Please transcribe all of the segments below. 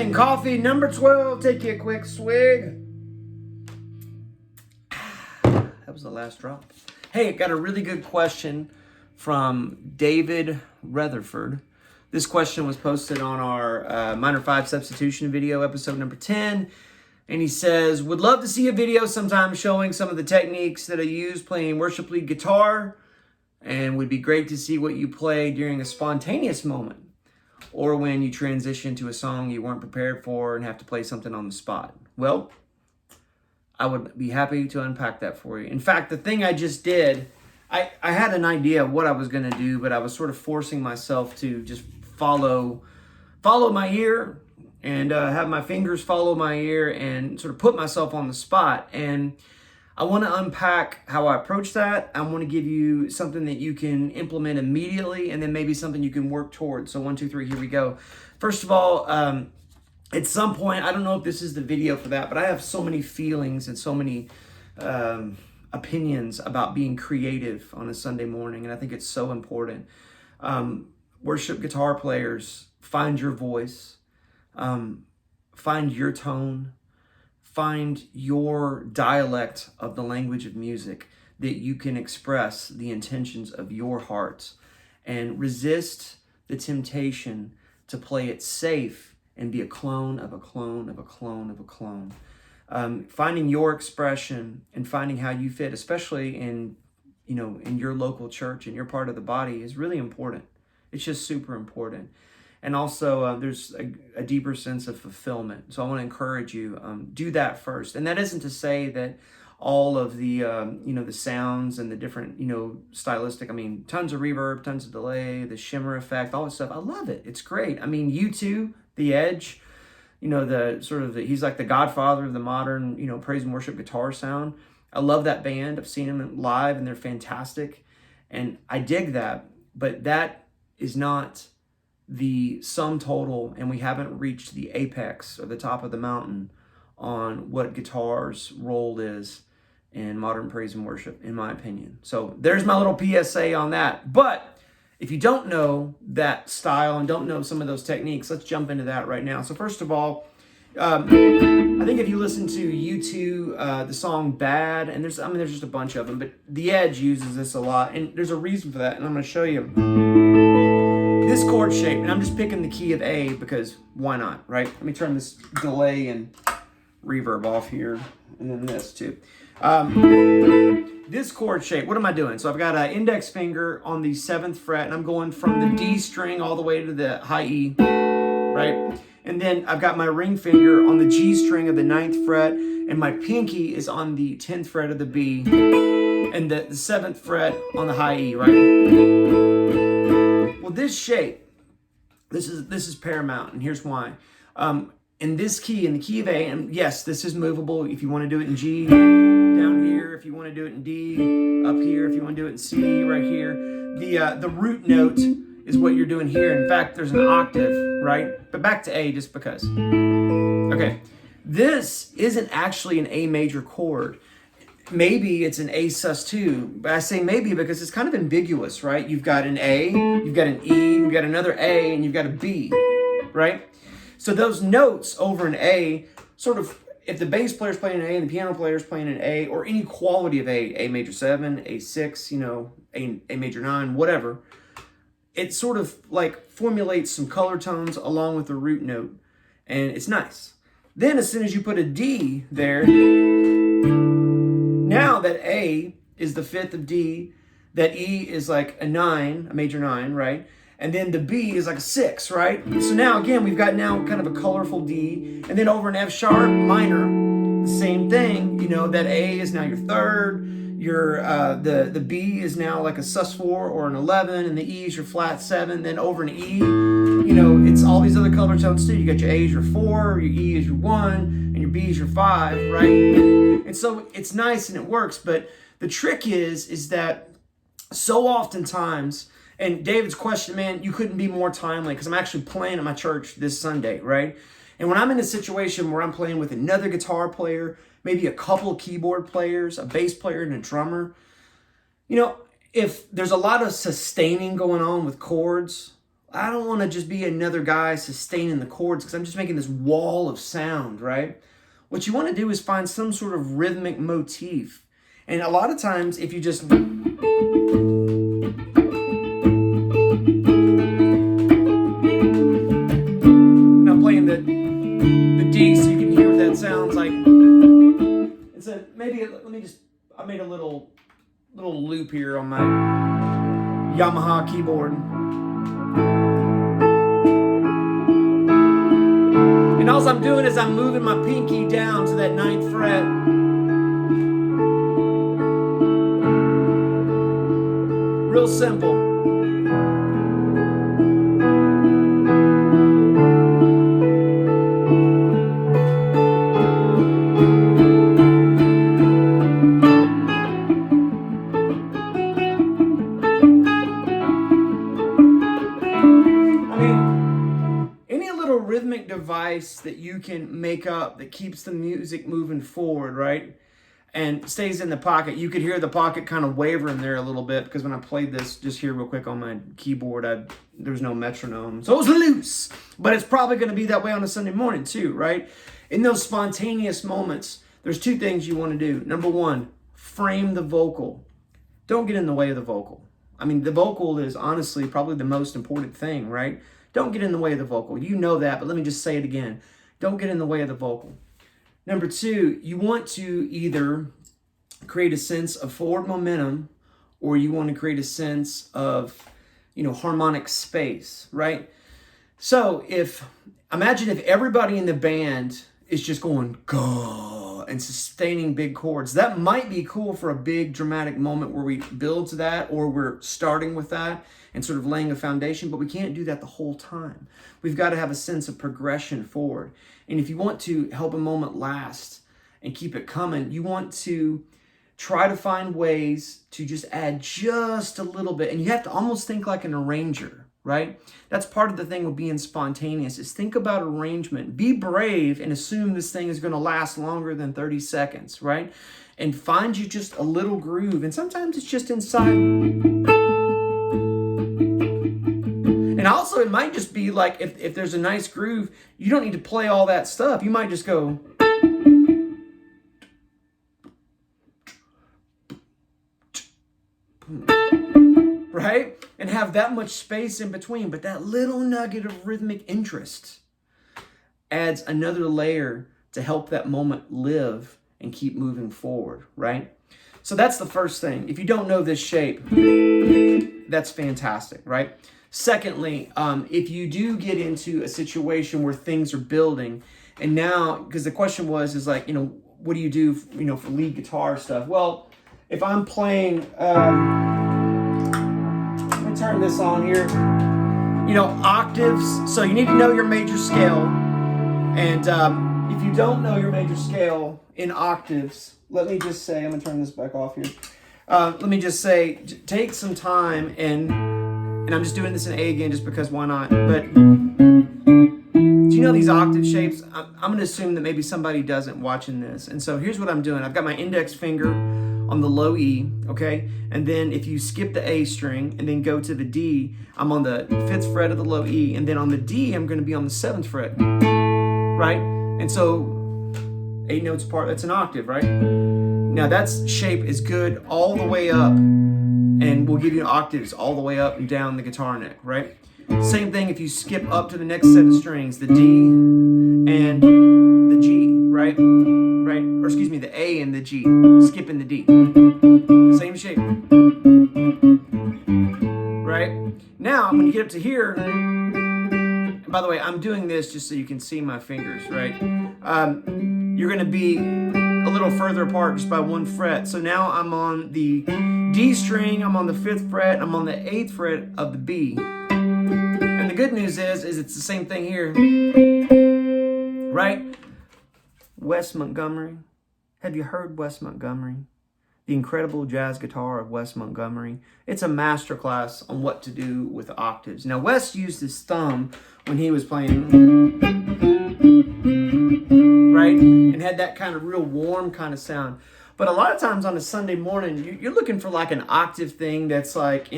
Palen coffee number 12. Take you a quick swig. That was the last drop. Hey, got a really good question from David Rutherford. This question was posted on our minor 5 substitution video, episode number 10. And he says, would love to see a video sometime showing some of the techniques that I use playing worship lead guitar. And would be great to see what you play during a spontaneous moment, or when you transition to a song you weren't prepared for and have to play something on the spot. Well, I would be happy to unpack that for you. In fact, the thing I just did, I had an idea of what I was going to do, but I was sort of forcing myself to just follow my ear and have my fingers follow my ear and sort of put myself on the spot. And I want to unpack how I approach that. I want to give you something that you can implement immediately, and then maybe something you can work towards. So 1, 2, 3, here we go. First of all, at some point, I don't know if this is the video for that, but I have so many feelings and so many opinions about being creative on a Sunday morning, and I think it's so important. Worship guitar players, find your voice, find your tone, find your dialect of the language of music that you can express the intentions of your hearts, and resist the temptation to play it safe and be a clone of a clone of a clone of a clone. Finding your expression and finding how you fit, especially in your local church, in your part of the body, is really important. It's just super important. And also, there's a deeper sense of fulfillment. So I want to encourage you, do that first. And that isn't to say that all of the, the sounds and the different, stylistic, tons of reverb, tons of delay, the shimmer effect, all this stuff. I love it. It's great. U2, The Edge, he's like the godfather of the modern, praise and worship guitar sound. I love that band. I've seen them live and they're fantastic. And I dig that, but that is not the sum total, and we haven't reached the apex or the top of the mountain on what guitar's role is in modern praise and worship, in my opinion. So there's my little PSA on that. But if you don't know that style and don't know some of those techniques, let's jump into that right now. So first of all, I think if you listen to U2, the song Bad, and there's just a bunch of them, but The Edge uses this a lot, and there's a reason for that, and I'm going to show you. This chord shape, and I'm just picking the key of A because why not, right? Let me turn this delay and reverb off here, and then this too. This chord shape, what am I doing? So I've got an index finger on the 7th fret, and I'm going from the D string all the way to the high E, right? And then I've got my ring finger on the G string of the 9th fret, and my pinky is on the 10th fret of the B, and the 7th fret on the high E, right? Well, this shape, this is paramount, and here's why. In this key, in the key of A, and yes, this is movable if you want to do it in G, down here, if you want to do it in D, up here, if you want to do it in C, right here. The root note is what you're doing here. In fact, there's an octave, right? But back to A just because. Okay, this isn't actually an A major chord. Maybe it's an A sus2, but I say maybe because it's kind of ambiguous, right? You've got an A, you've got an E, you've got another A, and you've got a B, right? So those notes over an A, sort of, if the bass player's playing an A and the piano player's playing an A, or any quality of A major 7, A6, A major 9, whatever, it sort of like formulates some color tones along with the root note, and it's nice. Then as soon as you put a D there, now that A is the 5th of D, that E is like a 9, a major 9, right? And then the B is like a 6, right? So now again, we've got now kind of a colorful D, and then over an F sharp minor, the same thing, that A is now your 3rd, your the B is now like a sus4 or an 11, and the E is your flat 7, then over an E, it's all these other color tones too. You got your A is your 4, your E is your 1, and your B is your 5, right? And so it's nice and it works, but the trick is that so oftentimes, and David's question, man, you couldn't be more timely, because I'm actually playing at my church this Sunday, right? And when I'm in a situation where I'm playing with another guitar player, maybe a couple of keyboard players, a bass player, and a drummer, if there's a lot of sustaining going on with chords, I don't want to just be another guy sustaining the chords because I'm just making this wall of sound, right? What you want to do is find some sort of rhythmic motif. And a lot of times, if you just... And I'm playing the D so you can hear what that sounds like. It's a, maybe, let me just, I made a little loop here on my Yamaha keyboard. And all I'm doing is I'm moving my pinky down to that 9th fret. Real simple. Rhythmic device that you can make up that keeps the music moving forward, right? And stays in the pocket. You could hear the pocket kind of wavering there a little bit because when I played this just here real quick on my keyboard, there's no metronome. So it was loose, but it's probably going to be that way on a Sunday morning too, right? In those spontaneous moments, there's 2 things you want to do. Number 1, frame the vocal. Don't get in the way of the vocal. I mean, the vocal is honestly probably the most important thing, right? Don't get in the way of the vocal. You know that, but let me just say it again. Don't get in the way of the vocal. Number 2, you want to either create a sense of forward momentum or you want to create a sense of, harmonic space, right? So imagine if everybody in the band is just going, go, and sustaining big chords. That might be cool for a big dramatic moment where we build to that or we're starting with that and sort of laying a foundation, but we can't do that the whole time. We've got to have a sense of progression forward. And if you want to help a moment last and keep it coming, you want to try to find ways to just add just a little bit. And you have to almost think like an arranger, right? That's part of the thing with being spontaneous is think about arrangement. Be brave and assume this thing is going to last longer than 30 seconds, right? And find you just a little groove. And sometimes it's just inside. And also, it might just be like, if there's a nice groove, you don't need to play all that stuff. You might just go... right? And have that much space in between. But that little nugget of rhythmic interest adds another layer to help that moment live and keep moving forward, right? So that's the first thing. If you don't know this shape, that's fantastic, right? Secondly, if you do get into a situation where things are building, and now, because the question is like, what do you do, for lead guitar stuff? Well, if I'm playing, let me turn this on here, octaves. So you need to know your major scale. And if you don't know your major scale in octaves, let me just say, I'm going to turn this back off here. Let me just say, take some time and I'm just doing this in A again just because why not? But do you know these octave shapes? I'm going to assume that maybe somebody doesn't watching this. And so here's what I'm doing. I've got my index finger on the low E, okay? And then if you skip the A string and then go to the D, I'm on the 5th fret of the low E. And then on the D, I'm going to be on the 7th fret, right? And so 8 notes apart, that's an octave, right? Now that shape is good all the way up. And we'll give you octaves all the way up and down the guitar neck, right? Same thing if you skip up to the next set of strings, the D and the G, right? Or excuse me, the A and the G, skipping the D. Same shape, right? Now, when you get up to here, and by the way, I'm doing this just so you can see my fingers, right? You're gonna be a little further apart just by 1 fret. So now I'm on the D string, I'm on the 5th fret, I'm on the 8th fret of the B. And the good news is it's the same thing here, right? Wes Montgomery. Have you heard Wes Montgomery? The incredible jazz guitar of Wes Montgomery. It's a masterclass on what to do with octaves. Now, Wes used his thumb when he was playing, right? And had that kind of real warm kind of sound. But a lot of times on a Sunday morning, you're looking for like an octave thing that's like,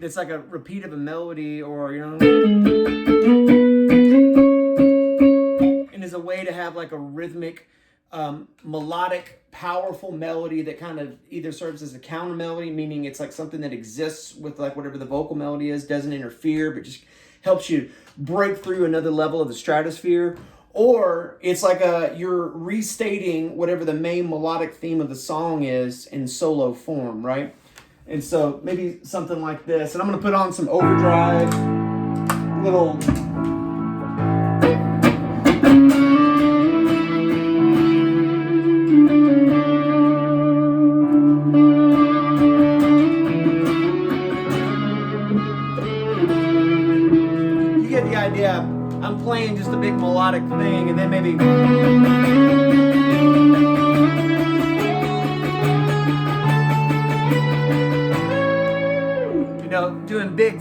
that's like a repeat of a melody, or and is a way to have like a rhythmic, melodic, powerful melody that kind of either serves as a counter melody, meaning it's like something that exists with like whatever the vocal melody is, doesn't interfere, but just helps you break through another level of the stratosphere. Or it's like you're restating whatever the main melodic theme of the song is in solo form, right? And so maybe something like this. And I'm going to put on some overdrive, little... You get the idea. I'm playing just a big melodic thing, and then maybe... doing big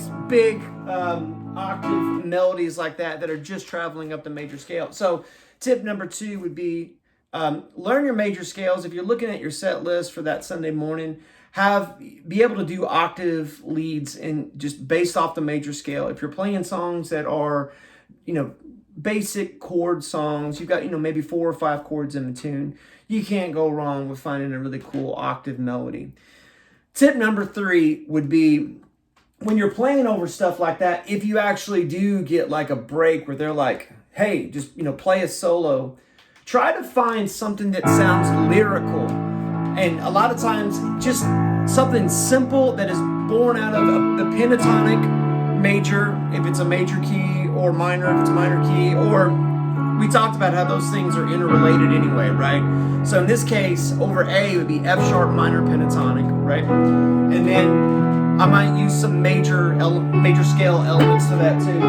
octave melodies like that are just traveling up the major scale. So tip number 2 would be learn your major scales. If you're looking at your set list for that Sunday morning, be able to do octave leads and just based off the major scale. If you're playing songs that are, basic chord songs, you've got, maybe 4 or 5 chords in the tune, you can't go wrong with finding a really cool octave melody. Tip number 3 would be, when you're playing over stuff like that, if you actually do get like a break where they're like, hey, just, play a solo, try to find something that sounds lyrical. And a lot of times, just something simple that is born out of the pentatonic major, if it's a major key, or minor, if it's a minor key, or we talked about how those things are interrelated anyway, right? So in this case, over A would be F sharp minor pentatonic, right? And then I might use some major scale elements to that too.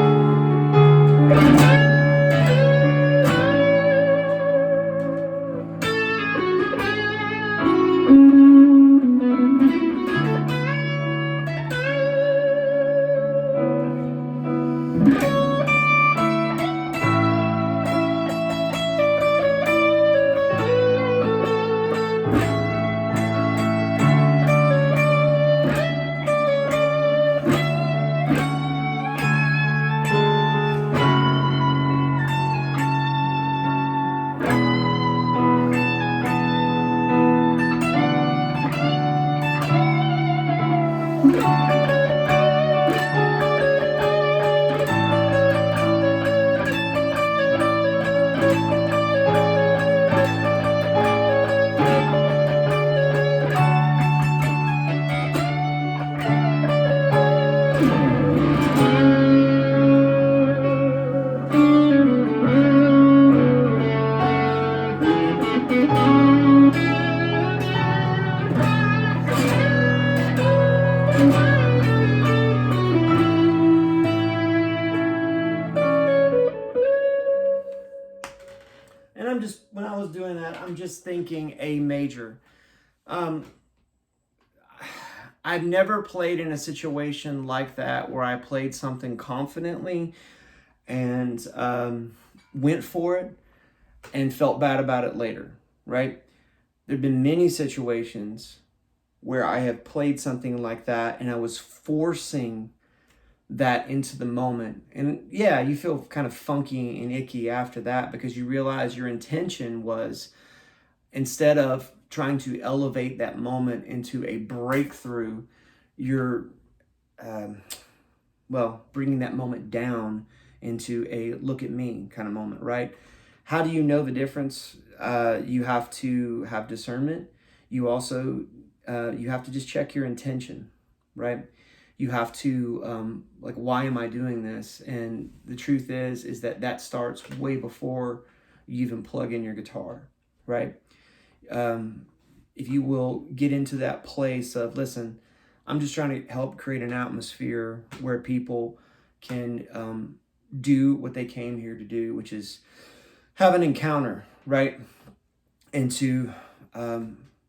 When I was doing that, I'm just thinking A major. I've never played in a situation like that where I played something confidently and went for it and felt bad about it later, right? There have been many situations where I have played something like that and I was forcing that into the moment. And yeah, you feel kind of funky and icky after that because you realize your intention was, instead of trying to elevate that moment into a breakthrough, you're, bringing that moment down into a look at me kind of moment, right? How do you know the difference? You have to have discernment. You also, you have to just check your intention, right? You have to, why am I doing this? And the truth is that starts way before you even plug in your guitar, right? If you will get into that place of, listen, I'm just trying to help create an atmosphere where people can do what they came here to do, which is have an encounter, right? And to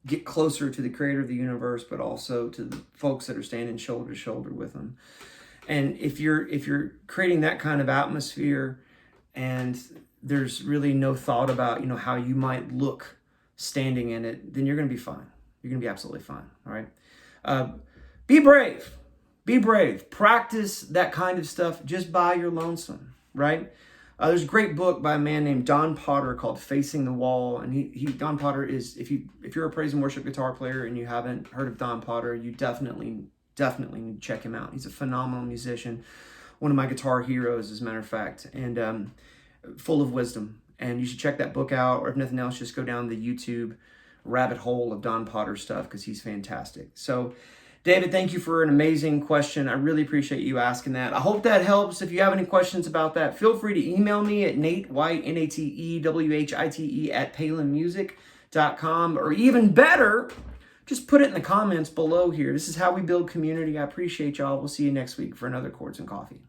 get closer to the creator of the universe, but also to the folks that are standing shoulder to shoulder with them. And if you're creating that kind of atmosphere and there's really no thought about, how you might look standing in it, then you're going to be fine. You're going to be absolutely fine. All right. Be brave. Be brave. Practice that kind of stuff just by your lonesome, right? There's a great book by a man named Don Potter called Facing the Wall. And Don Potter is, if you're a praise and worship guitar player and you haven't heard of Don Potter, you definitely need to check him out. He's a phenomenal musician, one of my guitar heroes, as a matter of fact, and full of wisdom. And you should check that book out, or if nothing else, just go down the YouTube rabbit hole of Don Potter stuff, because he's fantastic. So David, thank you for an amazing question. I really appreciate you asking that. I hope that helps. If you have any questions about that, feel free to email me at natewhite, at palenmusic.com, or even better, just put it in the comments below here. This is how we build community. I appreciate y'all. We'll see you next week for another Chords and Coffee.